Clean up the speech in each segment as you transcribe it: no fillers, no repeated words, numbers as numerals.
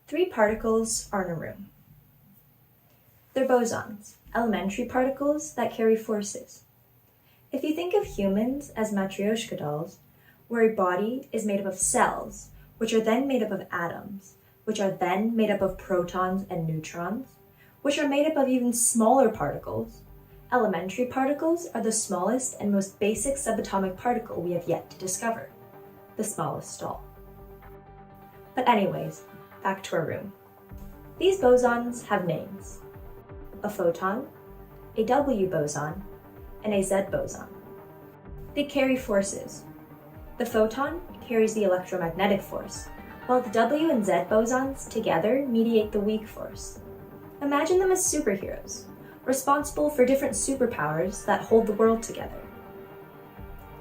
Three particles are in a room. They're bosons, elementary particles that carry forces. If you think of humans as matryoshka dolls, where a body is made up of cells, which are then made up of atoms, which are then made up of protons and neutrons, which are made up of even smaller particles, elementary particles are the smallest and most basic subatomic particle we have yet to discover, the smallest of all. But anyways, back to our room. These bosons have names: a photon, a W boson, and a Z boson. They carry forces. The photon carries the electromagnetic force, while the W and Z bosons together mediate the weak force. Imagine them as superheroes, responsible for different superpowers that hold the world together.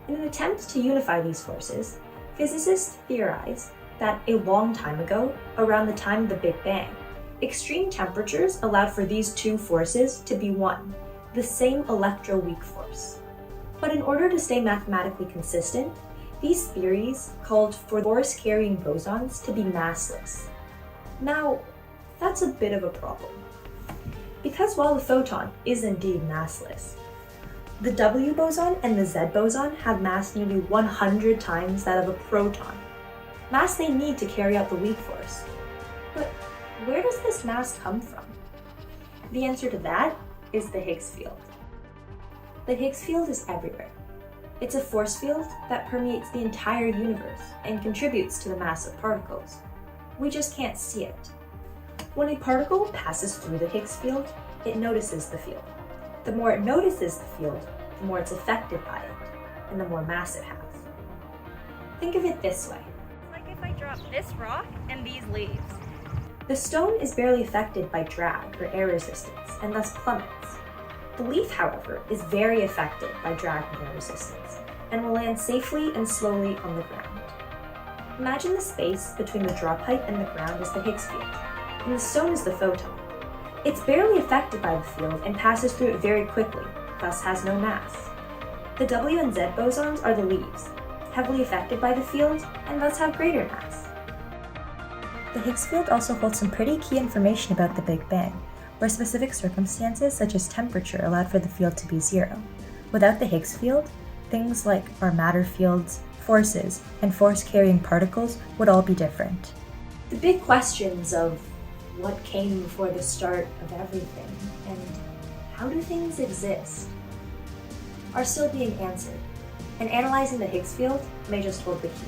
In an attempt to unify these forces, physicists theorize that a long time ago, around the time of the Big Bang, extreme temperatures allowed for these two forces to be one, the same electroweak force. But in order to stay mathematically consistent, these theories called for force-carrying bosons to be massless. Now, that's a bit of a problem. Because while the photon is indeed massless, the W boson and the Z boson have mass nearly 100 times that of a proton, mass they need to carry out the weak force. But where does this mass come from? The answer to that is the Higgs field. The Higgs field is everywhere. It's a force field that permeates the entire universe and contributes to the mass of particles. We just can't see it. When a particle passes through the Higgs field, it notices the field. The more it notices the field, the more it's affected by it, and the more mass it has. Think of it this way. It's like if I drop this rock and these leaves. The stone is barely affected by drag or air resistance, and thus plummets. The leaf, however, is very affected by drag and air resistance, and will land safely and slowly on the ground. Imagine the space between the drop height and the ground is the Higgs field, and the stone is the photon. It's barely affected by the field and passes through it very quickly, thus has no mass. The W and Z bosons are the leaves, heavily affected by the field, and thus have greater mass. The Higgs field also holds some pretty key information about the Big Bang, where specific circumstances such as temperature allowed for the field to be zero. Without the Higgs field, things like our matter fields, forces, and force-carrying particles would all be different. The big questions of what came before the start of everything and how do things exist are still being answered, and analyzing the Higgs field may just hold the key.